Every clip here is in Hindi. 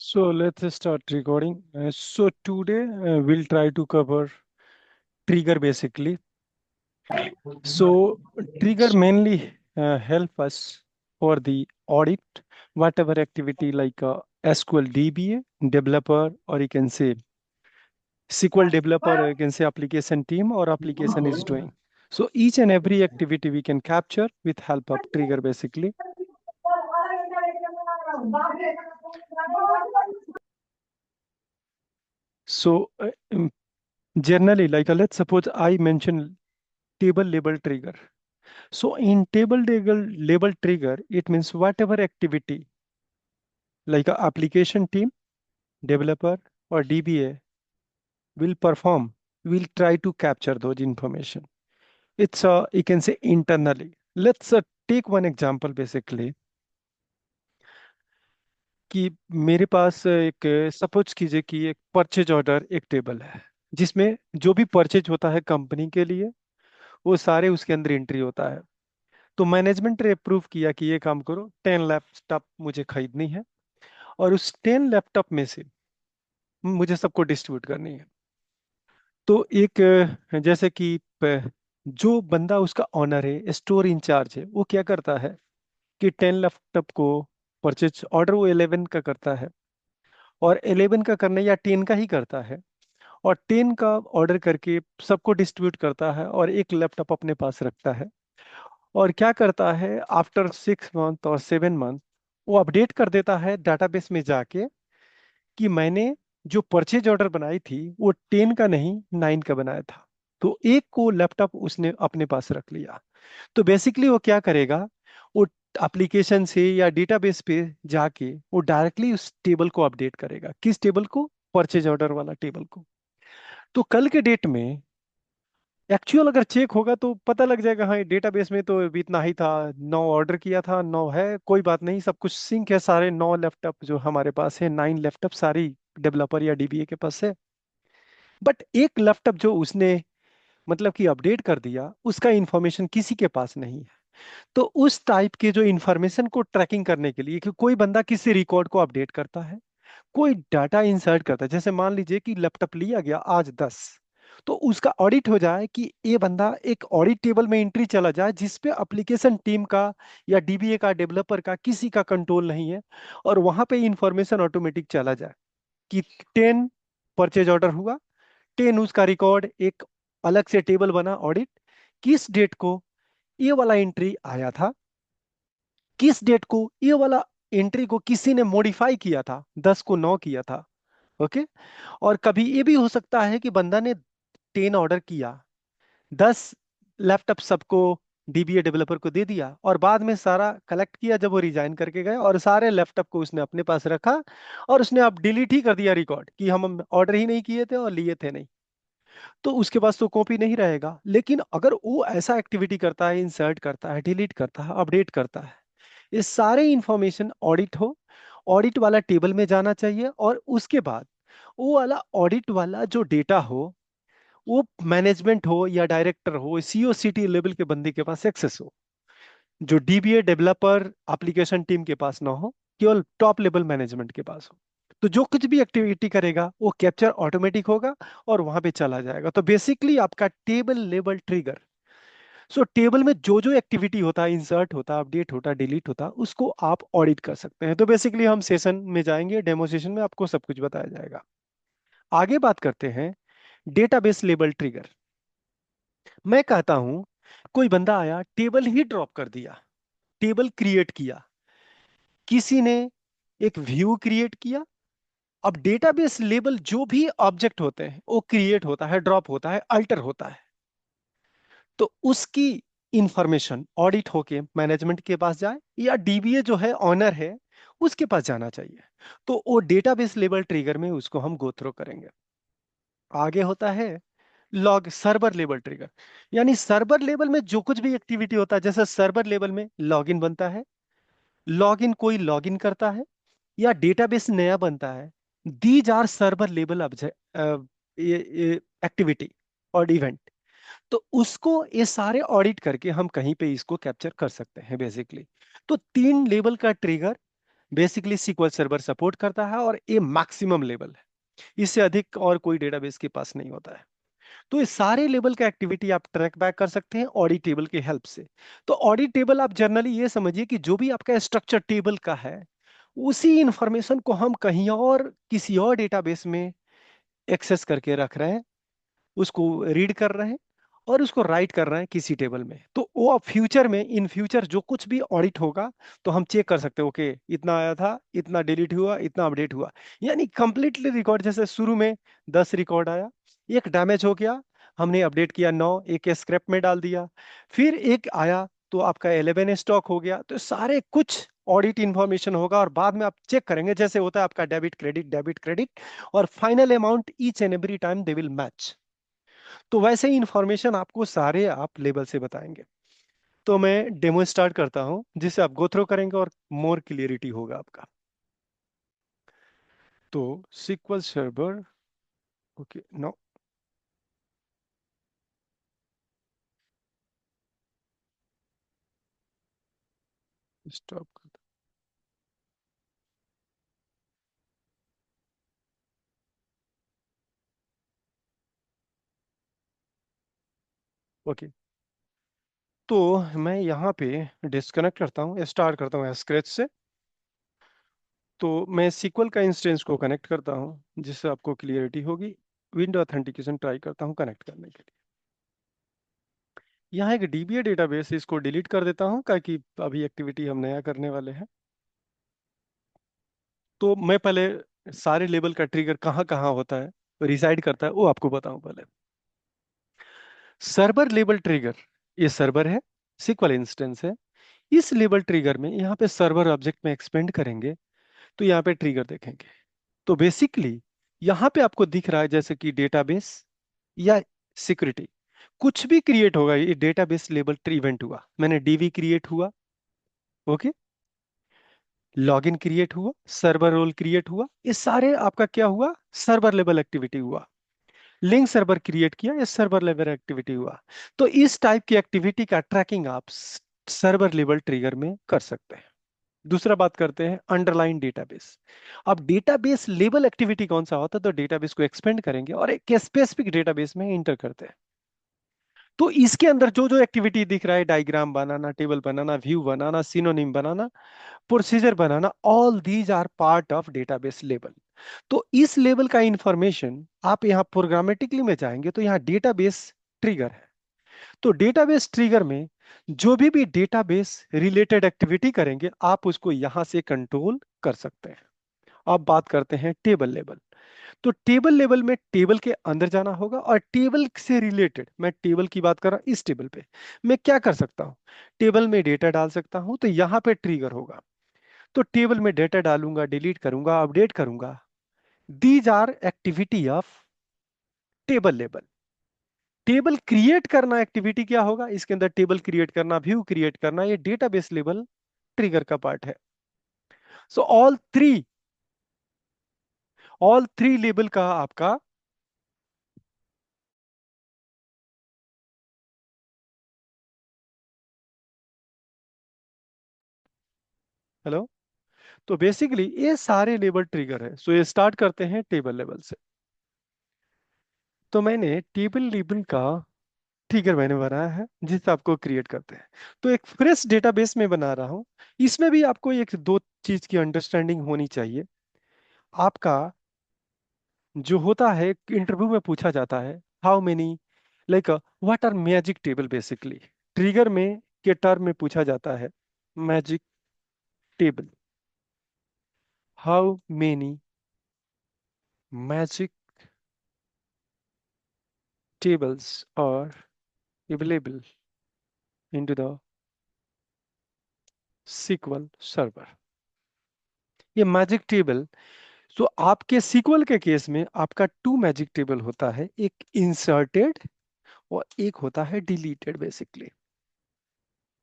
So let's start recording. So today we'll try to cover trigger basically. So trigger mainly help us for the audit, whatever activity like SQL DBA developer, or you can say SQL developer, or you can say application team or application is doing. So each and every activity we can capture with help of trigger basically. So generally, like let's suppose I mention table label trigger. So in table label trigger, it means whatever activity like a application team, developer or DBA will perform, will try to capture those information. It's you can say internally. Let's take one example basically कि मेरे पास एक सपोज कीजिए कि एक परचेज ऑर्डर एक टेबल है जिसमें जो भी परचेज होता है कंपनी के लिए वो सारे उसके अंदर एंट्री होता है। तो मैनेजमेंट ने अप्रूव किया कि ये काम करो, 10 लैपटॉप मुझे खरीदनी है और उस 10 लैपटॉप में से मुझे सबको डिस्ट्रीब्यूट करनी है। तो एक जैसे कि जो बंदा उसका ऑनर है, स्टोर इंचार्ज है, वो क्या करता है कि 10 लैपटॉप को परचेज ऑर्डर वो 11 का करता है और 11 का करने या 10 का ही करता है और 10 का ऑर्डर करके सबको डिस्ट्रीब्यूट करता है और एक लैपटॉप अपने पास रखता है। और क्या करता है आफ्टर 6 मंथ और 7 मंथ वो अपडेट कर देता है डाटाबेस में जाके कि मैंने जो परचेज ऑर्डर बनाई थी वो 10 का नहीं 9 का बनाया था। तो एक को लैपटॉप उसने अपने पास रख लिया। तो बेसिकली वो क्या करेगा, वो एप्लीकेशन से या डेटाबेस पे जाके वो डायरेक्टली उस टेबल को अपडेट करेगा। किस टेबल को? परचेज ऑर्डर वाला टेबल को। तो कल के डेट में एक्चुअल अगर चेक होगा तो पता लग जाएगा, हाँ डेटाबेस में तो अभी इतना ही था, 9 ऑर्डर किया था, 9 है, कोई बात नहीं, सब कुछ सिंक है, सारे 9 लैपटॉप जो हमारे पास है, 9 लैपटॉप सारी डेवलपर या डीबीए के पास है। बट एक लैपटॉप जो उसने मतलब कि अपडेट कर दिया उसका इंफॉर्मेशन किसी के पास नहीं है। तो उस टाइप के जो इंफॉर्मेशन को ट्रैकिंग करने के लिए कि कोई बंदा किसी रिकॉर्ड को अपडेट करता है, कोई डाटा इंसर्ट करता है, जैसे मान लीजिए कि लैपटॉप लिया गया आज 10, तो उसका ऑडिट हो जाए कि ये बंदा एक ऑडिट टेबल में एंट्री चला जाए जिसपे एप्लीकेशन टीम का या डीबीए का डेवलपर का किसी का कंट्रोल नहीं है और वहां पे इंफॉर्मेशन ऑटोमेटिक चला जाए कि 10 परचेज ऑर्डर हुआ, 10 उसका रिकॉर्ड एक अलग से टेबल बना ऑडिट, किस डेट को ये वाला एंट्री आया था, किस डेट को ये वाला एंट्री को किसी ने मॉडिफाई किया था, 10 को 9 किया था। ओके। और कभी ये भी हो सकता है कि बंदा ने 10 ऑर्डर किया, 10 लैपटॉप सबको डीबीए डेवलपर को दे दिया और बाद में सारा कलेक्ट किया जब वो रिजाइन करके गए और सारे लैपटॉप को उसने अपने पास रखा और उसने अब डिलीट ही कर दिया रिकॉर्ड कि हम ऑर्डर ही नहीं किए थे और लिए थे नहीं। तो उसके पास तो कॉपी नहीं रहेगा। लेकिन अगर वो ऐसा एक्टिविटी करता है, इंसर्ट करता है, डिलीट करता है, अपडेट करता है, ये सारे इंफॉर्मेशन ऑडिट हो, ऑडिट वाला टेबल में जाना चाहिए और उसके बाद वो वाला ऑडिट वाला जो डेटा हो वो मैनेजमेंट हो या डायरेक्टर हो, सीओ सीटी लेवल के बंदे के पास एक्सेस हो। जो डीबीए डेवलपर एप्लीकेशन टीम के पास ना हो, केवल टॉप लेवल मैनेजमेंट के पास हो। तो जो कुछ भी एक्टिविटी करेगा वो कैप्चर ऑटोमेटिक होगा और वहां पे चला जाएगा। तो बेसिकली आपका टेबल लेवल ट्रिगर। सो टेबल में जो जो एक्टिविटी होता है, इंसर्ट होता, अपडेट होता, डिलीट होता, उसको आप ऑडिट कर सकते हैं। तो बेसिकली हम सेशन में जाएंगे, डेमो सेशन में आपको सब कुछ बताया जाएगा। आगे बात करते हैं डेटाबेस लेवल ट्रिगर। मैं कहता हूं कोई बंदा आया, टेबल ही ड्रॉप कर दिया, टेबल क्रिएट किया, किसी ने एक व्यू क्रिएट किया। अब डेटाबेस लेवल जो भी ऑब्जेक्ट होते हैं वो क्रिएट होता है, ड्रॉप होता है, अल्टर होता है। तो उसकी इंफॉर्मेशन ऑडिट होके मैनेजमेंट के पास जाए या डीबीए जो है ऑनर है उसके पास जाना चाहिए। तो वो डेटाबेस लेवल ट्रिगर में उसको हम गो थ्रो करेंगे। आगे होता है लॉग सर्वर लेवल ट्रिगर। यानी सर्वर लेवल में जो कुछ भी एक्टिविटी होता है, जैसे सर्वर लेवल में लॉगिन बनता है, लॉगिन कोई लॉगिन करता है या डेटाबेस नया बनता है, these are server level activity और इवेंट। तो उसको ये सारे ऑडिट करके हम कहीं पे इसको कैप्चर कर सकते हैं बेसिकली। तो 3 लेवल का trigger basically SQL server support करता है और ये मैक्सिमम लेवल है। इससे अधिक और कोई डेटाबेस के पास नहीं होता है। तो ये सारे लेवल का एक्टिविटी आप ट्रैक बैक कर सकते हैं ऑडिट टेबल की हेल्प से। तो ऑडिट टेबल आप जनरली ये समझिए कि जो भी आपका स्ट्रक्चर टेबल का है, उसी इंफॉर्मेशन को हम कहीं और किसी और डेटाबेस में एक्सेस करके रख रहे हैं, उसको रीड कर रहे हैं और उसको राइट कर रहे हैं किसी टेबल में। तो वो अब फ्यूचर में, इन फ्यूचर जो कुछ भी ऑडिट होगा, तो हम चेक कर सकते हैं, ओके इतना आया था, इतना डिलीट हुआ, इतना अपडेट हुआ। यानी कंप्लीटली रिकॉर्ड, जैसे शुरू में 10 रिकॉर्ड आया, एक डैमेज हो गया, हमने अपडेट किया 9, एक स्क्रैप में डाल दिया, फिर एक आया तो आपका 11 स्टॉक हो गया। तो सारे कुछ ऑडिट इंफॉर्मेशन होगा और बाद में आप चेक करेंगे, जैसे होता है आपका डेबिट क्रेडिट, और final amount each and every time they will match. तो वैसे ही इंफॉर्मेशन आपको सारे आप लेबल से बताएंगे। तो मैं डेमो स्टार्ट करता हूं, जिसे आप गो थ्रो करेंगे और मोर क्लियरिटी होगा आपका। तो SQL server, okay no, stop करता। ओके, तो मैं यहाँ पे डिस्कनेक्ट करता हूँ, स्टार्ट करता हूँ स्क्रैच से। तो मैं SQL का इंस्टेंस को कनेक्ट करता हूँ, जिससे आपको क्लियरिटी होगी। विंडो ऑथेंटिकेशन ट्राई करता हूँ कनेक्ट करने के लिए। यहाँ एक DBA डेटाबेस, इसको डिलीट कर देता हूँ, ताकि अभी एक्टिविटी हम नया करने वाले हैं। तो मैं पहले सारे लेबल का ट्रिगर कहाँ कहाँ होता है, रिसाइड करता है, वो आपको बताऊं पहले। सर्वर लेबल ट्रिगर, ये सर्वर है, SQL इंस्टेंस है। इस लेबल ट्रिगर में यहाँ पे सर्वर ऑब्जेक्ट में एक्सपेंड करेंगे, तो यहाँ पे ट्रिगर देखेंगे। तो बेसिकली यहाँ पे आपको दिख रहा है जैसे कि डेटाबेस या सिक्योरिटी, कुछ भी क्रिएट होगा, ये डेटाबेस लेबल इवेंट हुआ, मैंने DB क्रिएट हुआ, ओके, लॉगिन क्रिएट हुआ, सर्वर रोल क्रिएट हुआ, ये सारे आपका क्या हुआ, सर्वर लेवल एक्टिविटी हुआ। लिंक सर्वर क्रिएट किया, ये सर्वर लेवल एक्टिविटी हुआ। तो इस टाइप की एक्टिविटी का ट्रैकिंग आप सर्वर लेवल ट्रिगर में कर सकते हैं। दूसरा बात करते हैं अंडरलाइन डेटाबेस। अब डेटाबेस लेवल एक्टिविटी कौन सा होता है, तो डेटाबेस को एक्सपेंड करेंगे और एक स्पेसिफिक डेटाबेस में इंटर करते हैं। तो इसके अंदर जो जो एक्टिविटी दिख रहा है, डायग्राम बनाना, टेबल बनाना, व्यू बनाना, सिनोनिम बनाना, प्रोसीजर बनाना, all these are part of database level. तो इस लेवल का इंफॉर्मेशन आप यहाँ प्रोग्रामेटिकली में जाएंगे, तो यहाँ डेटाबेस ट्रिगर है। तो डेटाबेस ट्रिगर में जो भी डेटाबेस रिलेटेड एक्टिविटी करेंगे, आप उसको यहां से कंट्रोल कर सकते हैं। अब बात करते हैं टेबल लेवल। तो टेबल लेवल में टेबल के अंदर जाना होगा, और टेबल से रिलेटेड, मैं टेबल की बात कर रहा हूं, इस टेबल पे मैं क्या कर सकता हूं, टेबल में डेटा डाल सकता हूं, तो यहां पे ट्रिगर होगा। तो टेबल में डेटा डालूंगा, डिलीट करूंगा, अपडेट करूंगा, these are activity of table level. Table create करना एक्टिविटी क्या होगा, इसके अंदर टेबल क्रिएट करना, व्यू क्रिएट करना, ये डेटाबेस लेवल ट्रिगर का पार्ट है। सो ऑल थ्री लेवल का आपका, हेलो, तो बेसिकली ये सारे लेवल ट्रिगर है। सो ये स्टार्ट करते हैं टेबल लेवल से। तो मैंने टेबल लेवल का ट्रिगर मैंने बनाया है, जिससे आपको क्रिएट करते हैं। तो एक फ्रेश डेटाबेस में बना रहा हूं। इसमें भी आपको एक दो चीज की अंडरस्टैंडिंग होनी चाहिए। आपका जो होता है, इंटरव्यू में पूछा जाता है, how many, like what are magic table, basically trigger में के टर्म में पूछा जाता है, magic table, how many magic tables are available into the SQL server। ये मैजिक टेबल, तो आपके SQL के केस में आपका टू मैजिक टेबल होता है, एक इंसर्टेड और एक होता है डिलीटेड, बेसिकली,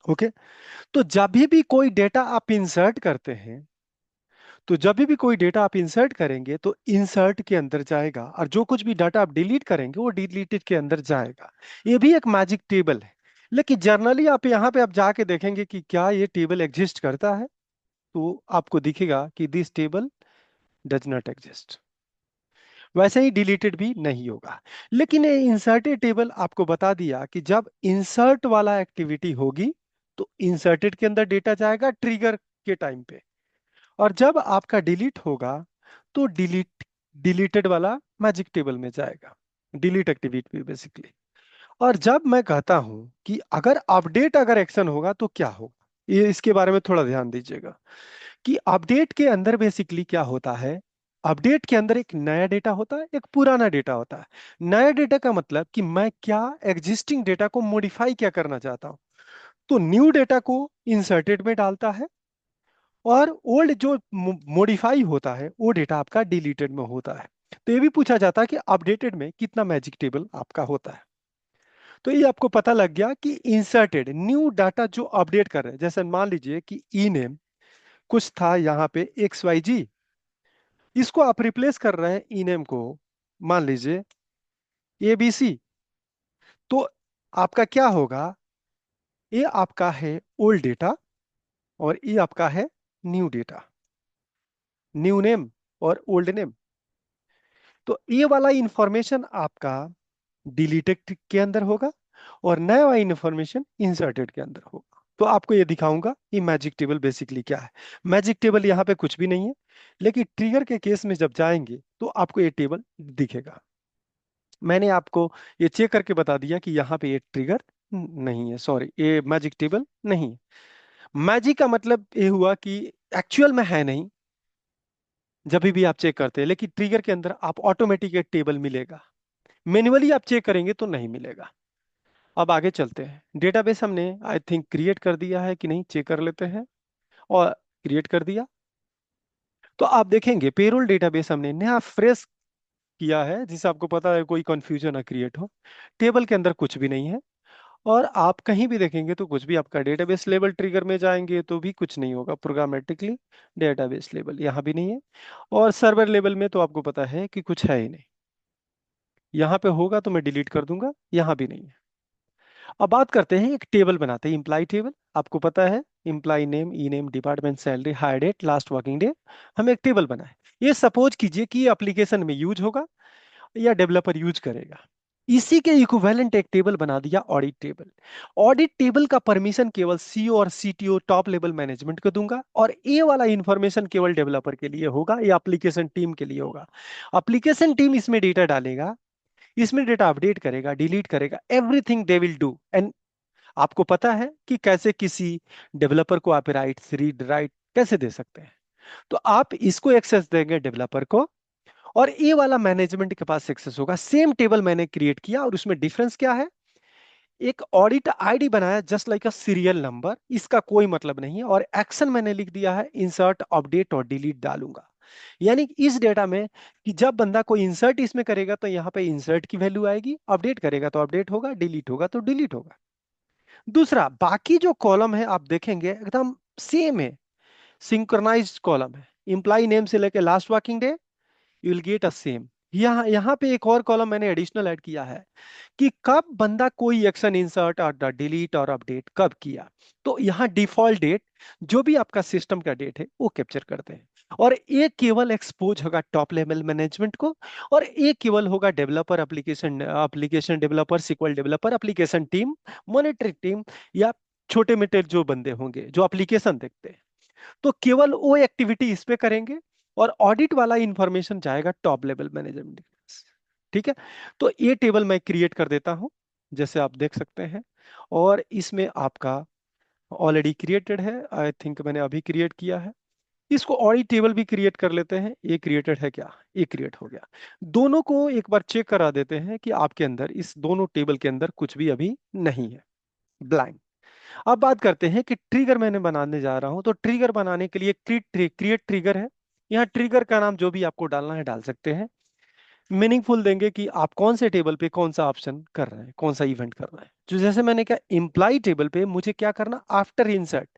ओके। तो जब भी कोई डेटा आप इंसर्ट करते हैं, तो जब भी कोई डेटा आप इंसर्ट करेंगे, तो इंसर्ट के अंदर जाएगा, और जो कुछ भी डाटा आप डिलीट करेंगे, वो डिलीटेड के अंदर जाएगा। ये भी एक मैजिक टेबल है। लेकिन जर्नली आप यहाँ पे आप जाके देखेंगे कि क्या ये टेबल एग्जिस्ट करता है, तो आपको दिखेगा कि this table does not exist. वैसे ही डिलीटेड भी नहीं होगा। लेकिन ये इंसर्टेड टेबल आपको बता दिया कि जब इंसर्ट वाला एक्टिविटी होगी तो इंसर्टेड के अंदर डेटा जाएगा ट्रिगर के टाइम पे, और जब आपका डिलीट होगा तो डिलीटेड वाला मैजिक टेबल में जाएगा, डिलीट एक्टिविटी बेसिकली। और जब मैं कहता हूं कि अगर अपडेट अगर एक्शन होगा तो क्या होगा, ये इसके बारे में थोड़ा ध्यान दीजिएगा कि अपडेट के अंदर बेसिकली क्या होता है। अपडेट के अंदर एक नया डेटा होता है, एक पुराना डेटा होता है। नया डेटा का मतलब कि मैं क्या एग्जिस्टिंग डेटा को मॉडिफाई क्या करना चाहता हूं, तो न्यू डेटा को इंसर्टेड में डालता है, और ओल्ड जो मॉडिफाई होता है वो डेटा आपका डिलीटेड में होता है। तो ये भी पूछा जाता है कि अपडेटेड में कितना मैजिक टेबल आपका होता है। तो ये आपको पता लग गया कि इंसर्टेड न्यू डाटा जो अपडेट कर रहे हैं, जैसे मान लीजिए कि ई नेम कुछ था यहाँ पे एक्स वाई जी, इसको आप रिप्लेस कर रहे हैं ई नेम को, मान लीजिए ए बी सी। तो आपका क्या होगा, ये आपका है ओल्ड डेटा और ये आपका है न्यू डेटा, न्यू नेम और ओल्ड नेम। तो ये वाला इंफॉर्मेशन आपका डिलीटेड के अंदर होगा और नया वाला इंफॉर्मेशन इंसर्टेड के अंदर होगा। तो आपको ये दिखाऊंगा कि मैजिक टेबल बेसिकली क्या है। मैजिक टेबल यहाँ पे कुछ भी नहीं है, लेकिन ट्रिगर के केस में जब जाएंगे तो आपको ये टेबल दिखेगा। मैंने आपको ये चेक करके बता दिया कि यहाँ पे ये ट्रिगर नहीं है, सॉरी ये मैजिक टेबल नहीं है। मैजिक का मतलब ये हुआ कि एक्चुअल में है नहीं, जब भी आप चेक करते हैं, लेकिन ट्रिगर के अंदर आप ऑटोमेटिक एक टेबल मिलेगा। मैन्युअली आप चेक करेंगे तो नहीं मिलेगा। अब आगे चलते हैं। डेटाबेस हमने आई थिंक क्रिएट कर दिया है कि नहीं, चेक कर लेते हैं। और क्रिएट कर दिया तो आप देखेंगे पेरोल डेटाबेस हमने नया फ्रेश किया है, जिससे आपको पता है कोई कंफ्यूजन ना क्रिएट हो। टेबल के अंदर कुछ भी नहीं है, और आप कहीं भी देखेंगे तो कुछ भी, आपका डेटाबेस लेवल ट्रिगर में जाएंगे तो भी कुछ नहीं होगा प्रोग्रामेटिकली। डेटाबेस लेवल यहाँ भी नहीं है, और सर्वर लेवल में तो आपको पता है कि कुछ है ही नहीं। यहाँ पे होगा तो मैं डिलीट कर दूंगा, यहाँ भी नहीं है। अब बात करते हैं, एक टेबल बनाते हैं, इम्प्लाई टेबल। आपको पता है employee name, E name, department, salary, hire date, last working day. हम एक टेबल बनाए। ये सपोज कीजिए कि एप्लीकेशन में यूज होगा या डेवलपर यूज करेगा। इसी के इक्विवेलेंट एक टेबल बना दिया, ऑडिट टेबल। ऑडिट टेबल का परमिशन केवल सीईओ और सीटीओ टॉप लेवल मैनेजमेंट को दूंगा, और ये वाला इंफॉर्मेशन केवल डेवलपर के लिए होगा या एप्लीकेशन टीम के लिए होगा। एप्लीकेशन टीम इसमें डेटा डालेगा, इसमें डेटा अपडेट करेगा, डिलीट करेगा, everything they will do. And आपको पता है कि कैसे किसी डेवलपर को आप राइट्स, रीड राइट कैसे दे सकते हैं। तो आप इसको एक्सेस देंगे डेवलपर को, और ये वाला मैनेजमेंट के पास एक्सेस होगा। सेम टेबल मैंने क्रिएट किया, और उसमें डिफरेंस क्या है, एक ऑडिट आईडी बनाया जस्ट लाइक अ सीरियल नंबर, इसका कोई मतलब नहीं है। और एक्शन मैंने लिख दिया है इंसर्ट, अपडेट और डिलीट डालूंगा। यानी कि इस डेटा में कि जब बंदा कोई इंसर्ट इसमें करेगा तो यहाँ पे इंसर्ट की वैल्यू आएगी, अपडेट करेगा तो अपडेट होगा, डिलीट होगा तो डिलीट होगा। दूसरा, बाकी जो कॉलम है आप देखेंगे एकदम सेम है, सिंक्रोनाइज्ड कॉलम है। इंप्लाई नेम से लेके last working day you will get a same. यहाँ यहाँ पे एक और कॉलम मैंने एडिशनल ऐड किया है कि कब बंदा कोई एक्शन इंसर्ट और डिलीट और अपडेट कब किया। तो यहाँ डिफॉल्ट डेट, जो भी आपका सिस्टम का डेट है वो कैप्चर करते हैं। और ये केवल एक्सपोज होगा टॉप लेवल मैनेजमेंट को, और ये केवल होगा developer, application application developer, SQL developer, application team, monitoring team, या छोटे मोटे जो बंदे होंगे जो एप्लीकेशन देखते हैं, तो केवल वो एक्टिविटी इस पे करेंगे। और ऑडिट वाला इंफॉर्मेशन जाएगा टॉप लेवल मैनेजमेंट। ठीक है। तो ये टेबल मैं क्रिएट कर देता हूं, जैसे आप देख सकते हैं। और इसमें आपका ऑलरेडी क्रिएटेड है, आई थिंक मैंने अभी क्रिएट किया है। इसको ऑडिट टेबल भी क्रिएट कर लेते हैं। ये क्रिएटेड है क्या, ये क्रिएट हो गया। दोनों को एक बार चेक करा देते हैं कि आपके अंदर इस दोनों टेबल के अंदर कुछ भी अभी नहीं है, ब्लैंक। अब बात करते हैं कि ट्रिगर मैंने बनाने जा रहा हूं, तो ट्रिगर बनाने के लिए क्रिएट ट्रिगर है। यहाँ ट्रिगर का नाम जो भी आपको डालना है डाल सकते हैं। मीनिंगफुल देंगे कि आप कौन से टेबल पे कौन सा ऑप्शन कर रहे हैं, कौन सा इवेंट कर रहे हैं। जो जैसे मैंने कहा इम्प्लाई टेबल पे मुझे क्या करना, आफ्टर इंसर्ट,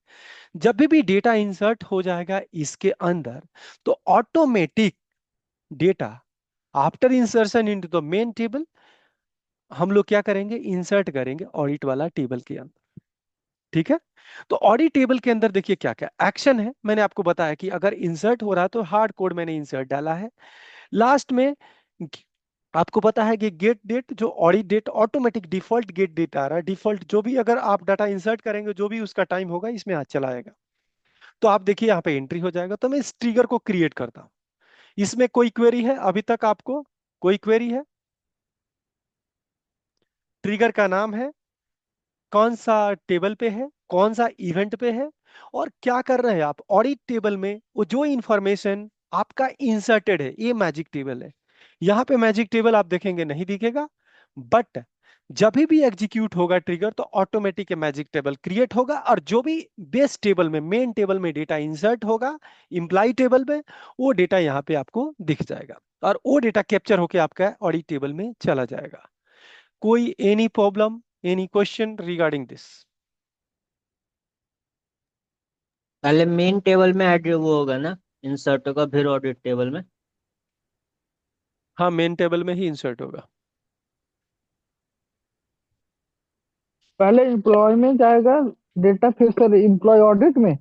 जब भी डेटा इंसर्ट हो जाएगा इसके अंदर, तो automatic data after insertion into the main table हम लोग क्या करेंगे, इंसर्ट करेंगे ऑडिट वाला टेबल के अंदर। ठीक है। तो ऑडिट टेबल के अंदर देखिए क्या क्या एक्शन है, मैंने आपको बताया कि अगर इंसर्ट हो रहा है तो हार्ड कोड मैंने इंसर्ट डाला है। लास्ट में आपको पता है कि गेट डेट, जो audit date automatic default get date आ रहा है, डिफॉल्ट जो भी अगर आप डाटा इंसर्ट करेंगे जो भी उसका टाइम होगा इसमें आज चला आएगा। तो आप देखिए यहाँ पे एंट्री हो जाएगा। तो मैं इस ट्रिगर को क्रिएट करता हूँ। इसमें कोई क्वेरी है अभी तक आपको? कोई क्वेरी है? ट्रिगर का नाम है, कौन सा टेबल पे है, कौन सा इवेंट पे है, और क्या कर रहे हैं आप ऑडिट टेबल में। वो जो इंफॉर्मेशन आपका इंसर्टेड है ये मैजिक टेबल है। यहाँ पे मैजिक टेबल आप देखेंगे नहीं दिखेगा, बट जब भी एग्जीक्यूट होगा ट्रिगर तो ऑटोमेटिक मैजिक टेबल क्रिएट होगा, और जो भी बेस टेबल में मेन टेबल में डेटा इंसर्ट होगा इम्प्लाई टेबल में, वो डेटा यहाँ पे आपको दिख जाएगा, और वो डेटा कैप्चर होके आपका ऑडिट टेबल में चला जाएगा। कोई any problem, any question regarding this? पहले मेन टेबल में ऐड वो होगा ना, इंसर्ट होगा, फिर ऑडिट टेबल में। हाँ, मेन टेबल में ही इंसर्ट होगा। पहले एम्प्लॉय में जाएगा डेटा, फिर सर एम्प्लॉय ऑडिट में।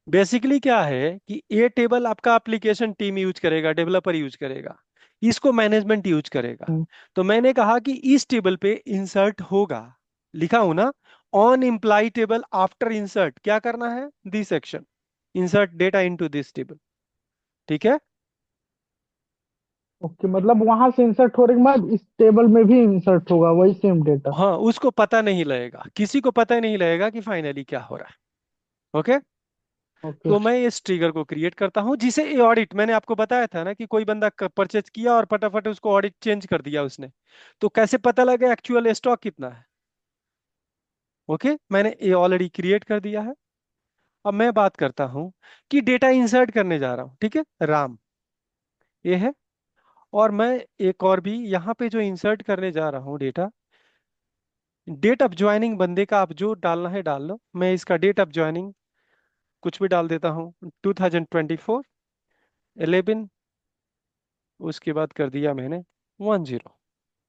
बेसिकली क्या है कि ये टेबल आपका एप्लीकेशन टीम यूज करेगा, डेवलपर यूज करेगा, इसको मैनेजमेंट यूज करेगा। हम्म, तो मैंने कहा कि इस टेबल पे इंसर्ट होगा, लिखा हूं ना, on imply table after insert क्या करना है, this section, insert data into this table. ठीक है। ओके, मतलब वहां से इंसर्ट होने के बाद इस टेबल में भी इंसर्ट होगा वही सेम डेटा। हाँ, उसको पता नहीं लगेगा, किसी को पता नहीं लगेगा कि फाइनली क्या हो रहा है। ओके। ओके। तो मैं इस ट्रिगर को क्रिएट करता हूं जिसे ये ऑडिट, मैंने आपको बताया था ना कि कोई बंदा परचेज किया और फटाफट उसको ऑडिट चेंज कर दिया उसने, तो कैसे पता लगे एक्चुअल स्टॉक कितना है। ओके, मैंने ये ऑलरेडी क्रिएट कर दिया है। अब मैं बात करता हूं कि डेटा इंसर्ट करने जा रहा हूं, ठीक है, राम ये है। और मैं एक और भी यहाँ पे जो इंसर्ट करने जा रहा हूँ डेटा, डेट ऑफ ज्वाइनिंग बंदे का आप जो डालना है डाल लो। मैं इसका डेट ऑफ ज्वाइनिंग कुछ भी डाल देता हूँ, 2024 11, उसके बाद कर दिया मैंने 10।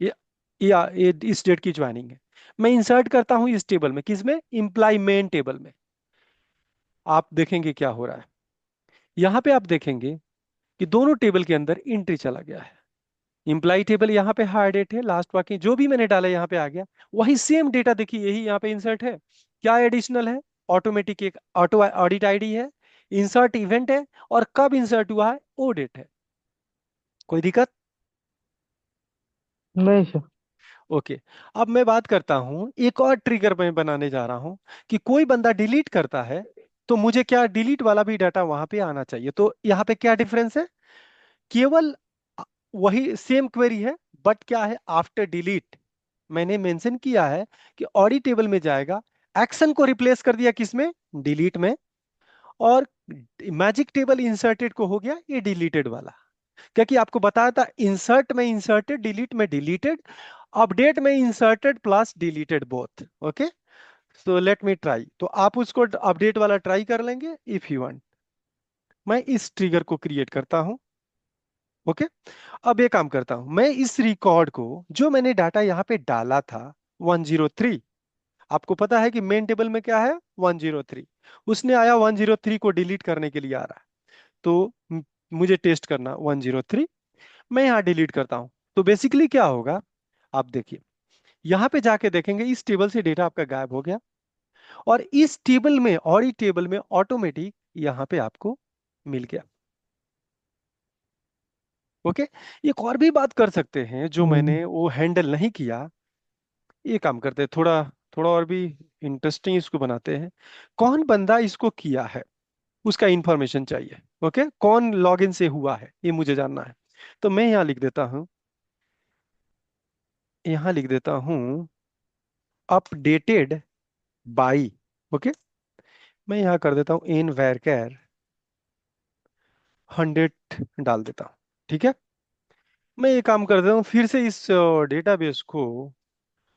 ये ये इस डेट की ज्वाइनिंग है। मैं इंसर्ट करता हूं इस टेबल में, किसमें, इम्प्लाई मेन टेबल में। आप देखेंगे क्या हो रहा है, यहां पे आप देखेंगे कि दोनों टेबल के अंदर एंट्री चला गया है। इम्प्लाई टेबल यहाँ पे हायर डेट है, लास्ट बाकी जो भी मैंने डाला यहाँ पे आ गया। वही सेम डेटा देखिए यही यहाँ पे इंसर्ट है। क्या एडिशनल है, ऑटोमेटिक एक ऑटो ऑडिट आईडी है, इंसर्ट इवेंट है, और कब इंसर्ट हुआ है वो डेट है। कोई दिक्कत? नहीं सर। ओके। अब मैं बात करता हूं, एक और ट्रिगर मैं बनाने जा रहा हूं कि कोई बंदा डिलीट करता है तो मुझे क्या डिलीट वाला भी डाटा वहां पे आना चाहिए। तो यहाँ पे क्या डिफरेंस है, केवल अ, वही सेम क्वेरी है, बट क्या है, आफ्टर डिलीट मैंने मेंशन किया है कि ऑडिट टेबल में जाएगा, एक्शन को रिप्लेस कर दिया किसमें, डिलीट में, और मैजिक टेबल इंसर्टेड को हो गया ये डिलीटेड वाला। क्योंकि आपको बताया था इंसर्ट में इंसर्टेड, डिलीट में डिलीटेड, अपडेट में inserted plus deleted both. Okay, so let me try. तो आप उसको अपडेट वाला ट्राई कर लेंगे इफ यू वांट। मैं इस ट्रिगर को क्रिएट करता हूं। ओके। अब ये काम करता हूं, मैं इस रिकॉर्ड को जो मैंने डाटा यहाँ पे डाला था 103, आपको पता है कि मेन टेबल में क्या है 103, उसने आया 103 को डिलीट करने के लिए आ रहा है। तो मुझे टेस्ट करना 103, मैं यहाँ डिलीट करता हूँ। तो बेसिकली क्या होगा, आप देखिए यहाँ पे जाके देखेंगे इस टेबल से डेटा आपका गायब हो गया, और इस टेबल में और इस टेबल में ऑटोमेटिक यहाँ पे आपको मिल गया। ओके। एक और भी बात कर सकते हैं जो हम्म, मैंने वो हैंडल नहीं किया, ये काम करते हैं थोड़ा, थोड़ा और भी इंटरेस्टिंग इसको बनाते हैं। कौन बंदा इसको किया है उसका इंफॉर्मेशन चाहिए। ओके, कौन लॉगिन से हुआ है ये मुझे जानना है। तो मैं यहाँ लिख देता हूँ, यहाँ लिख देता हूँ अपडेटेड बाई। ओके, मैं यहाँ कर देता हूँ इन वैरकर 100 डाल देता हूँ। ठीक है। मैं ये काम कर देता हूँ, फिर से इस डेटाबेस को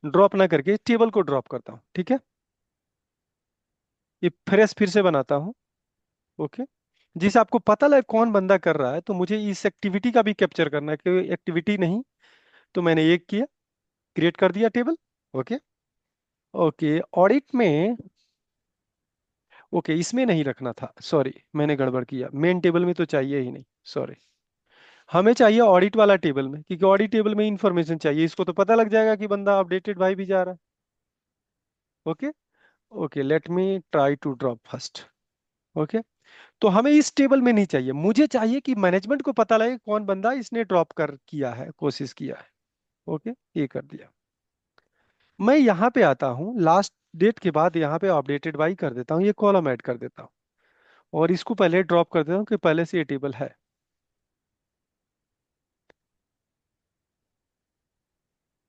ड्रॉप ना करके टेबल को ड्रॉप करता हूँ। ठीक है, ये फ्रेश फिर से बनाता हूँ। ओके, जिसे आपको पता लगे कौन बंदा कर रहा है, तो मुझे इस एक्टिविटी का भी कैप्चर करना है कि एक्टिविटी नहीं। तो मैंने एक किया, क्रिएट कर दिया टेबल। ओके। ओके, ऑडिट में ओके, इसमें नहीं रखना था, सॉरी मैंने गड़बड़ किया, मेन टेबल में तो चाहिए ही नहीं, सॉरी। हमें चाहिए ऑडिट वाला टेबल में, क्योंकि ऑडिट टेबल में इंफॉर्मेशन चाहिए, इसको तो पता लग जाएगा कि बंदा अपडेटेड भाई भी जा रहा है। Okay. Okay, let me try to drop first. Okay. तो हमें इस टेबल में नहीं चाहिए, मुझे चाहिए कि मैनेजमेंट को पता लगे कौन बंदा इसने ड्रॉप कर किया है, कोशिश किया है। ओके, ये कर दिया। मैं यहाँ पे आता हूँ, लास्ट डेट के बाद यहाँ पे अपडेटेड बाई कर देता हूँ, ये कॉलम ऐड कर देता हूँ, और इसको पहले ड्रॉप कर देता हूँ कि पहले से ये टेबल है।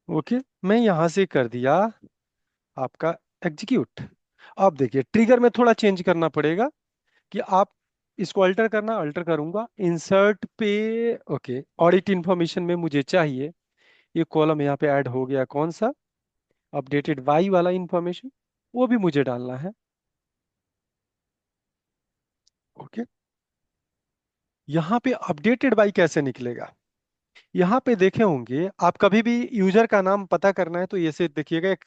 ओके, मैं यहाँ से कर दिया आपका एग्जीक्यूट। अब देखिए ट्रिगर में थोड़ा चेंज करना पड़ेगा, कि आप इसको अल्टर करना, अल्टर करूंगा इंसर्ट पे। ओके, ऑडिट इंफॉर्मेशन में मुझे चाहिए ये कॉलम यहाँ पे ऐड हो गया, कौन सा, अपडेटेड वाई वाला इंफॉर्मेशन, वो भी मुझे डालना है। ओके, यहाँ पे अपडेटेड बाई कैसे निकलेगा, यहाँ पे देखे होंगे आप, कभी भी यूजर का नाम पता करना है तो ये से देखिएगा, एक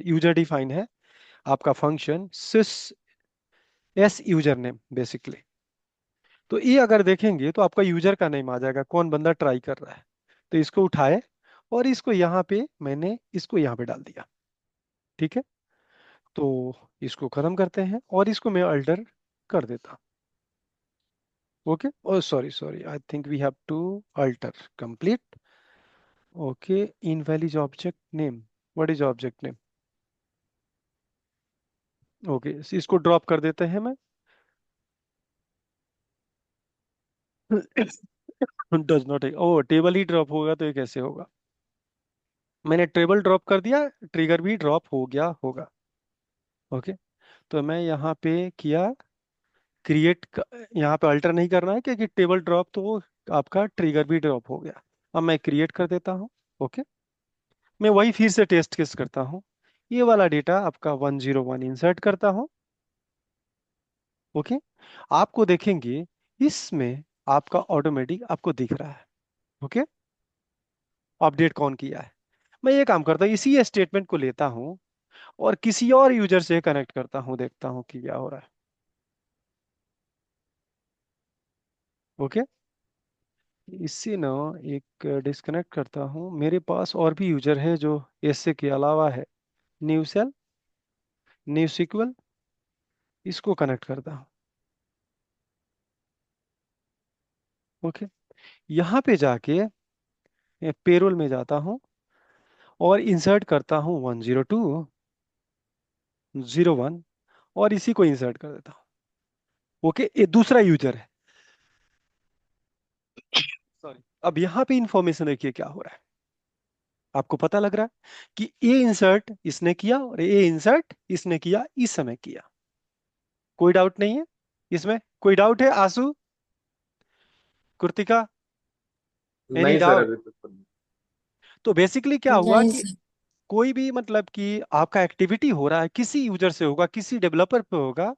यूजर डिफाइन है आपका फंक्शन सिस एस यूजर नेम बेसिकली। तो ये अगर देखेंगे तो आपका यूजर का नेम आ जाएगा, कौन बंदा ट्राई कर रहा है। तो इसको उठाए और इसको यहाँ पे मैंने इसको यहाँ पे डाल दिया। ठीक है, तो इसको खत्म करते हैं और इसको मैं अल्टर कर देता। Okay, oh sorry sorry, I think we have to alter complete. Okay, invalid object name, what is object name. Okay, इसको ड्रॉप कर देते हैं मैं। डज नॉट, ओ टेबल ही ड्रॉप होगा तो ये कैसे होगा, मैंने टेबल ड्रॉप कर दिया, ट्रिगर भी ड्रॉप हो गया होगा। ओके, तो मैं यहाँ पे किया क्रिएट, यहाँ पे अल्टर नहीं करना है क्योंकि टेबल ड्रॉप तो वो आपका ट्रिगर भी ड्रॉप हो गया। अब मैं क्रिएट कर देता हूँ। ओके, मैं वही फिर से टेस्ट केस करता हूँ, ये वाला डेटा आपका 101 इंसर्ट करता हूँ। ओके, आपको देखेंगे इसमें आपका ऑटोमेटिक आपको दिख रहा है। ओके, अपडेट कौन किया है। मैं ये काम करता हूँ, इसी स्टेटमेंट को लेता हूँ और किसी और यूजर से कनेक्ट करता हूँ, देखता हूँ कि क्या हो रहा है। ओके, इससे ना एक डिस्कनेक्ट करता हूँ, मेरे पास और भी यूजर है जो इससे के अलावा है, न्यू सेल, न्यू सीक्वल, इसको कनेक्ट करता हूँ। ओके, यहाँ पे जाके पेरोल में जाता हूँ और इंसर्ट करता हूँ 102.01 और इसी को इंसर्ट कर देता हूँ। ओके, ये दूसरा यूजर है, सॉरी। अब यहाँ पे इंफॉर्मेशन देखिए क्या हो रहा है, आपको पता लग रहा है कि ये इंसर्ट इसने किया और ये इंसर्ट इसने किया, इस समय किया। कोई डाउट नहीं है इसमें, कोई डाउट है आंसू, कृतिका, एनी नहीं सर, डाउट। अभी तक तो तो बेसिकली क्या हुआ नहीं कि सर। कोई भी मतलब कि आपका एक्टिविटी हो रहा है किसी यूजर से होगा, किसी डेवलपर पे होगा,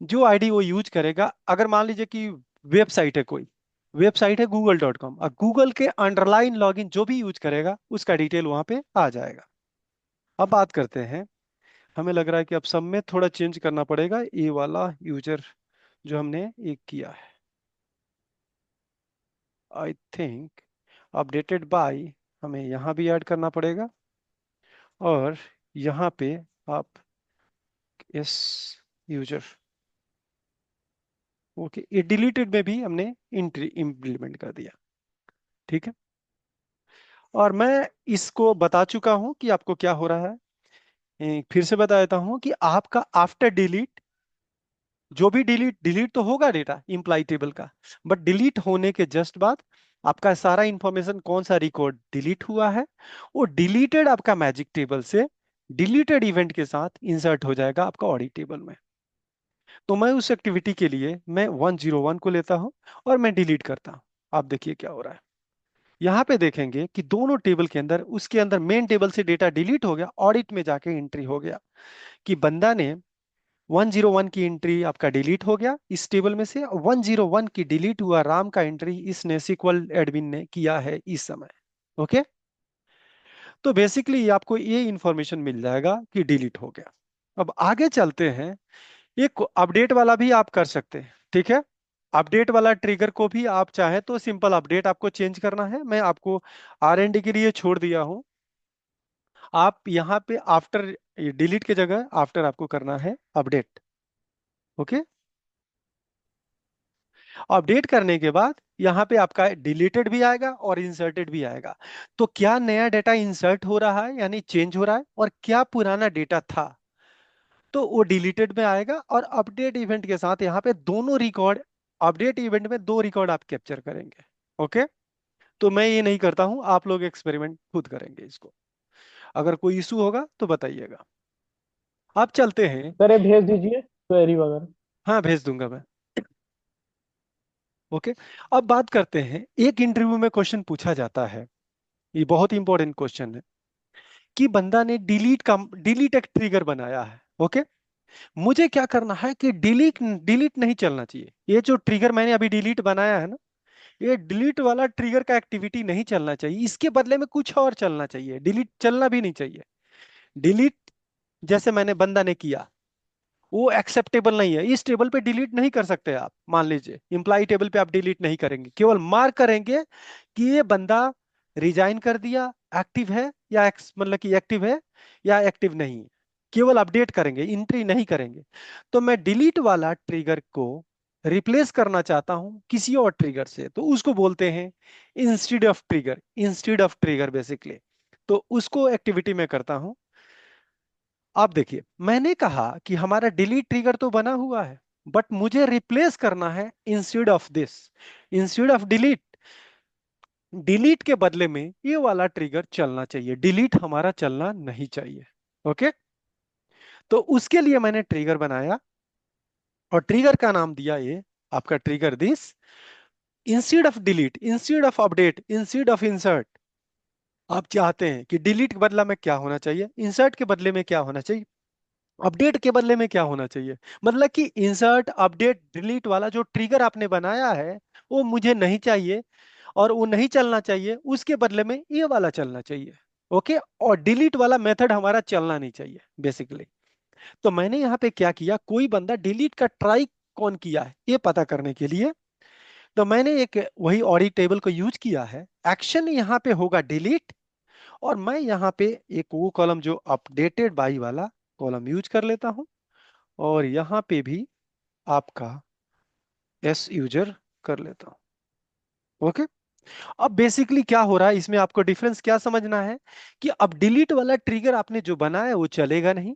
जो आईडी वो यूज करेगा, अगर मान लीजिए कि वेबसाइट है, कोई वेबसाइट है google.com, और गूगल के अंडरलाइन लॉगिन जो भी यूज करेगा उसका डिटेल वहां पे आ जाएगा। अब बात करते हैं, हमें लग रहा है कि अब सब में थोड़ा चेंज करना पड़ेगा, ये वाला यूजर जो हमने एक किया है, आई थिंक अपडेटेड बाय हमें यहाँ भी ऐड करना पड़ेगा, और यहाँ पे आप इस यूजर, ओके, ये डिलीटेड में भी हमने इंट्री इम्प्लीमेंट कर दिया। ठीक है, और मैं इसको बता चुका हूं कि आपको क्या हो रहा है। फिर से बता देता हूं कि आपका आफ्टर डिलीट, जो भी डिलीट डिलीट तो होगा डेटा इम्प्लाई टेबल का, बट डिलीट होने के जस्ट बाद आपका सारा इंफॉर्मेशन कौन सा रिकॉर्ड डिलीट हुआ है, वो डिलीटेड आपका मैजिक टेबल से डिलीटेड इवेंट के साथ इंसर्ट हो जाएगा आपका ऑडिट टेबल में। तो मैं उस एक्टिविटी के लिए मैं 101 को लेता हूं और मैं डिलीट करता हूं। आप देखिए क्या हो रहा है, यहाँ पे देखेंगे कि दोनों टेबल के अंदर, उसके अंदर मेन टेबल से डेटा डिलीट हो गया, ऑडिट में जाके एंट्री हो गया कि बंदा ने 101 की एंट्री आपका डिलीट हो गया इस टेबल में से, 101 की डिलीट हुआ राम का एंट्री इसने सिक्वल एडमिन ने किया है इस समय। ओके, तो बेसिकली आपको ये इंफॉर्मेशन मिल जाएगा कि डिलीट हो गया। अब आगे चलते हैं एक अपडेट वाला भी आप कर सकते हैं, ठीक है। अपडेट वाला ट्रिगर को भी आप चाहे तो सिंपल अपडेट आपको चेंज करना है, मैं आपको R&D के लिए छोड़ दिया हूं। आप यहाँ पे आफ्टर, डिलीट की जगह आफ्टर आपको करना है अपडेट। ओके। अपडेट करने के बाद यहाँ पे आपका डिलीटेड भी आएगा और इंसर्टेड भी आएगा। तो क्या नया डेटा इंसर्ट हो रहा है यानी चेंज हो रहा है, और क्या पुराना डेटा था तो वो डिलीटेड में आएगा। और अपडेट इवेंट के साथ यहाँ पे दोनों रिकॉर्ड, अपडेट इवेंट में दो रिकॉर्ड आप कैप्चर करेंगे। ओके। तो मैं ये नहीं करता हूं, आप लोग एक्सपेरिमेंट खुद करेंगे इसको। अगर कोई इशू होगा तो बताइएगा। आप चलते हैं। सर ये भेज दीजिए क्वेरी वगैरह। हाँ, भेज दूंगा मैं। ओके। अब बात करते हैं, एक इंटरव्यू में क्वेश्चन पूछा जाता है, ये बहुत इंपॉर्टेंट क्वेश्चन है, कि बंदा ने डिलीट एक ट्रिगर बनाया है। ओके। मुझे क्या करना है कि डिलीट डिलीट नहीं चलना चाहिए। ये जो ट्रिगर मैंने अभी डिलीट बनाया है ना, ये डिलीट वाला ट्रिगर का एक्टिविटी नहीं चलना चाहिए, इसके बदले में कुछ और चलना चाहिए, डिलीट चलना भी नहीं चाहिए। डिलीट जैसे मैंने बंदा ने किया, वो एक्सेप्टेबल नहीं है। इस टेबल पे डिलीट नहीं कर सकते आप। मान लीजिए इंप्लाई टेबल पे आप डिलीट नहीं करेंगे, केवल मार्क करेंगे कि ये बंदा रिजाइन कर दिया, एक्टिव है या मतलब कि एक्टिव है या एक्टिव नहीं है। केवल अपडेट करेंगे, एंट्री नहीं करेंगे। तो मैं डिलीट वाला ट्रिगर को रिप्लेस करना चाहता हूं किसी और ट्रिगर से, तो उसको बोलते हैं instead of trigger. Instead of trigger basically, तो उसको एक्टिविटी में करता हूं। आप देखिए, मैंने कहा कि हमारा डिलीट ट्रिगर तो बना हुआ है, बट मुझे रिप्लेस करना है instead of this, instead of delete. Delete के बदले में ये वाला ट्रिगर चलना चाहिए, डिलीट हमारा चलना नहीं चाहिए। ओके। तो उसके लिए मैंने ट्रिगर बनाया और ट्रिगर का नाम दिया ये आपका trigger this, instead of delete, instead of update, instead of insert. आप चाहते हैं कि डिलीट के बदला में क्या होना चाहिए, इंसर्ट के बदले में क्या होना चाहिए, अपडेट के बदले में क्या होना चाहिए। मतलब कि इंसर्ट अपडेट डिलीट वाला जो ट्रिगर आपने बनाया है वो मुझे नहीं चाहिए, और वो नहीं चलना चाहिए, उसके बदले में ये वाला चलना चाहिए। ओके। और डिलीट वाला मेथड हमारा चलना नहीं चाहिए बेसिकली। तो मैंने यहाँ पे क्या किया, कोई बंदा डिलीट का ट्राई कौन किया है ये पता करने के लिए, तो मैंने एक वही ऑडिट टेबल को यूज किया है। एक्शन यहाँ पे होगा डिलीट, और मैं यहाँ पे एक वो कॉलम जो अपडेटेड बाई वाला कॉलम यूज कर लेता हूँ, और यहाँ पे भी आपका एस यूजर कर लेता हूँ। ओके। अब बेसिकली क्या हो रहा है इसमें, आपको डिफरेंस क्या समझना है, कि अब डिलीट वाला ट्रिगर आपने जो बनाया है वो चलेगा नहीं,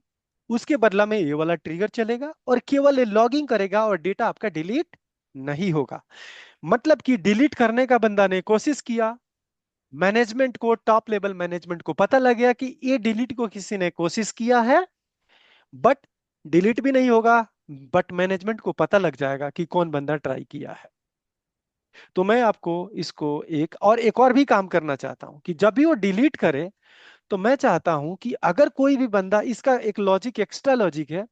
उसके बदला में ये वाला ट्रिगर चलेगा और केवल लॉगिंग करेगा और डेटा आपका डिलीट नहीं होगा। मतलब कि डिलीट करने का बंदा ने कोशिश किया, मैनेजमेंट को, टॉप लेवल मैनेजमेंट को पता लग गया कि ये डिलीट को किसी ने कोशिश किया है, बट डिलीट भी नहीं होगा, बट मैनेजमेंट को पता लग जाएगा कि कौन बंदा ट्राई किया है। तो मैं आपको इसको एक और भी काम करना चाहता हूं कि जब भी वो डिलीट करे, तो मैं चाहता हूं कि अगर कोई भी बंदा, इसका एक लॉजिक, एक्स्ट्रा लॉजिक है,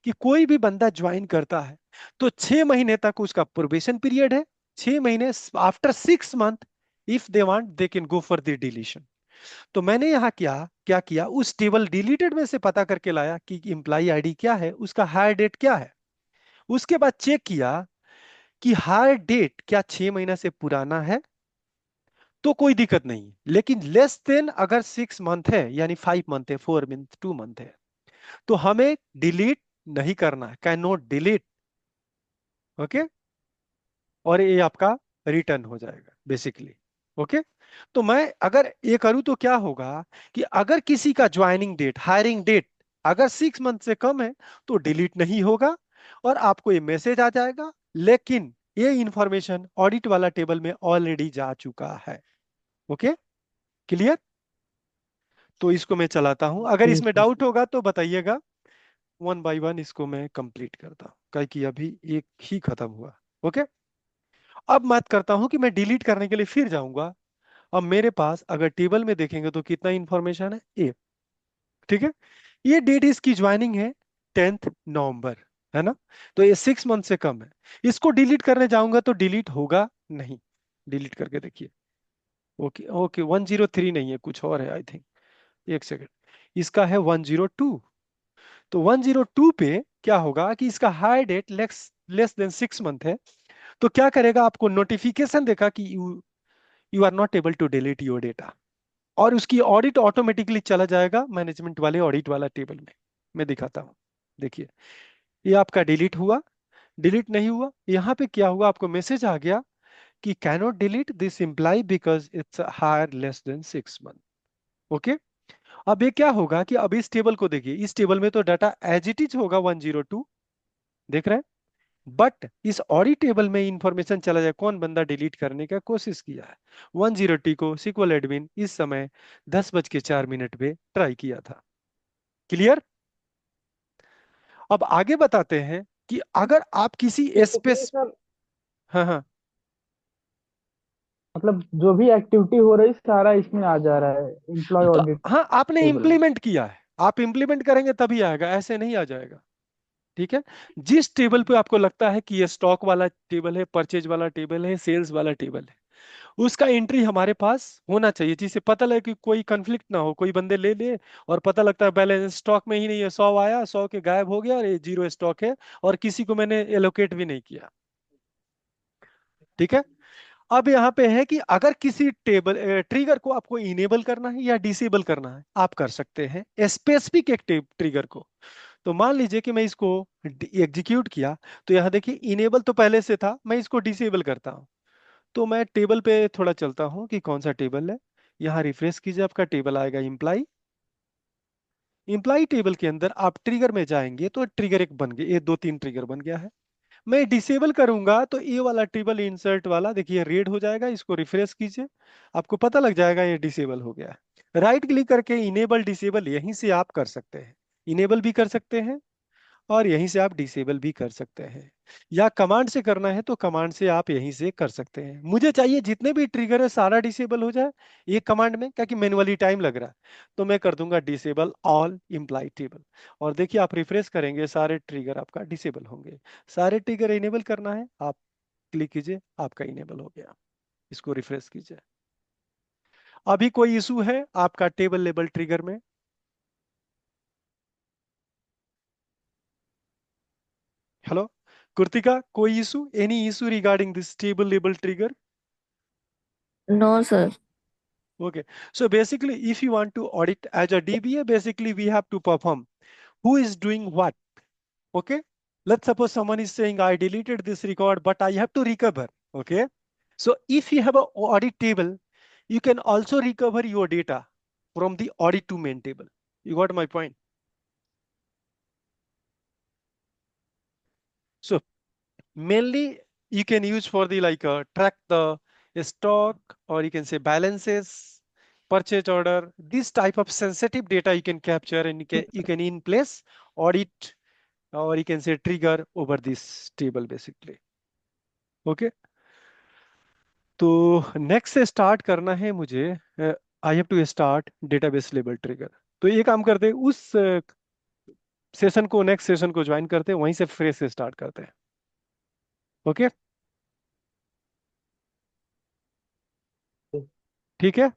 कि कोई भी बंदा ज्वाइन करता है तो 6 महीने तक उसका प्रोबेशन पीरियड है। 6 महीने, after 6 month if they want they can go for the deletion. तो मैंने यहाँ क्या क्या किया, उस टेबल डिलीटेड में से पता करके लाया कि एम्प्लॉय आईडी क्या है, उसका हायर डेट क्या है। उसके बाद चेक किया कि हायर डेट क्या 6 महीना से पुराना है, तो कोई दिक्कत नहीं। लेकिन लेस देन अगर 6 मंथ है, यानी 5 मंथ है, 4 मंथ, 2 मंथ है, तो हमें डिलीट नहीं करना है, कैन नॉट डिलीट। ओके। और ये आपका रिटर्न हो जाएगा बेसिकली। ओके। तो मैं अगर ये करूं तो क्या होगा, कि अगर किसी का ज्वाइनिंग डेट, हायरिंग डेट अगर 6 मंथ से कम है तो डिलीट नहीं होगा, और आपको ये मैसेज आ जाएगा। लेकिन ये इंफॉर्मेशन ऑडिट वाला टेबल में ऑलरेडी जा चुका है। ओके। क्लियर। तो इसको मैं चलाता हूं, अगर ठीक इसमें है। डाउट होगा तो बताइएगा। वन बाय वन इसको मैं कंप्लीट करता हूं, क्या कि अभी एक ही खत्म हुआ। ओके। अब बात करता हूं कि मैं डिलीट करने के लिए फिर जाऊंगा। अब मेरे पास अगर टेबल में देखेंगे तो कितना इंफॉर्मेशन है, ए। ठीक है। ये डेट इसकी ज्वाइनिंग है 10th नवंबर, है ना। तो ये 6 मंथ से कम है। इसको डिलीट करने जाऊंगा तो डिलीट होगा नहीं। डिलीट करके देखिए। ओके ओके, 103 नहीं है, कुछ और है आई थिंक। एक सेकेंड, इसका है 102। तो 102 पे क्या होगा कि इसका hire date less less than 6 month है। तो क्या करेगा, आपको नोटिफिकेशन देखा कि you you are not able to delete your data, और उसकी ऑडिट ऑटोमेटिकली चला जाएगा मैनेजमेंट वाले ऑडिट वाला टेबल में। मैं दिखाता हूँ, देखिए ये आपका डिलीट हुआ, डिलीट नहीं हुआ, यहाँ पे क्या हुआ, आपको मैसेज आ गया कि cannot delete this employee because it's hire less than 6 month. Okay. अब ये क्या होगा कि अब इस टेबल को देखिए, इस टेबल में तो डाटा एज इट इज होगा 102, देख रहे हैं, बट इस ऑडिट टेबल में इंफॉर्मेशन चला जाए कौन बंदा डिलीट करने का कोशिश किया है। 102 को सिक्वल एडमिन इस समय 10:04 पे ट्राई किया था। क्लियर। अब आगे बताते हैं कि अगर आप किसी ये सुनिए स्पेस, सर, हाँ हाँ, मतलब जो भी एक्टिविटी हो रही सारा इसमें आ जा रहा है एम्प्लॉय तो ऑडिट हाँ आपने टेबल में। इंप्लीमेंट किया है, आप इंप्लीमेंट करेंगे तभी आएगा, ऐसे नहीं आ जाएगा। ठीक है। जिस टेबल पे आपको लगता है कि ये स्टॉक वाला टेबल है, परचेज वाला टेबल है, सेल्स वाला टेबल है, उसका एंट्री हमारे पास होना चाहिए, जिससे पता लगे कि कोई कंफ्लिक्ट ना हो, कोई बंदे ले ले और पता लगता है बैलेंस स्टॉक में ही नहीं है, 100 आया, 100 के गायब हो गया और ये जीरो स्टॉक है और किसी को मैंने एलोकेट भी नहीं किया। ठीक है। अब यहाँ पे है कि अगर किसी टेबल ट्रिगर को आपको इनेबल करना है या डिसेबल करना है, आप कर सकते हैं स्पेसिफिक एक ट्रिगर को। तो मान लीजिए कि मैं इसको एग्जीक्यूट किया, तो यहाँ देखिए इनेबल तो पहले से था, मैं इसको डिसेबल करता हूँ। तो मैं टेबल पे थोड़ा चलता हूँ कि कौन सा टेबल है। यहाँ रिफ्रेश कीजिए, आपका टेबल आएगा इम्प्लाई। इम्प्लाई टेबल के अंदर आप ट्रिगर में जाएंगे तो ट्रिगर एक बन गया, ये दो तीन ट्रिगर बन गया है। मैं डिसेबल करूंगा तो ये वाला टेबल इंसर्ट वाला देखिए रेड हो जाएगा, इसको रिफ्रेश कीजिए, आपको पता लग जाएगा ये डिसेबल हो गया है। राइट क्लिक करके इनेबल डिसेबल यहीं से आप कर सकते हैं, इनेबल भी कर सकते हैं और यहीं से आप डिसेबल भी कर सकते हैं, या कमांड से करना है तो कमांड से आप यहीं से कर सकते हैं। मुझे चाहिए जितने भी ट्रिगर है सारा डिसेबल हो जाए ये कमांड में, क्या कि मैनुअली टाइम लग रहा है, तो मैं कर दूंगा डिसेबल ऑल इम्प्लाई टेबल। और देखिए आप रिफ्रेश करेंगे सारे ट्रिगर आपका डिसेबल होंगे। सारे ट्रिगर इनेबल करना है, आप क्लिक कीजिए, आपका इनेबल हो गया। इसको रिफ्रेश कीजिए। अभी कोई इशू है आपका टेबल लेबल ट्रिगर में? हेलो कृतिका, कोई issue, any issue regarding this table label trigger? No, sir. Okay. So basically, if you want to audit as a DBA, basically we have to perform who is doing what. Okay. Let's suppose someone is saying, I deleted this record, but I have to recover. Okay. So if you have an audit table, you can also recover your data from the audit to main table. You got my point? So mainly you can use for the like track the stock, or you can say balances, purchase order, this type of sensitive data you can capture, and you can in place audit, or you can say trigger over this table basically. Okay. तो नेक्स्ट से स्टार्ट करना है मुझे, I have to start database level trigger. तो ये काम करते हैं, उस सेशन को, नेक्स्ट सेशन को ज्वाइन करते हैं, वहीं से फ्रेश से स्टार्ट करते हैं। ओके। ठीक है।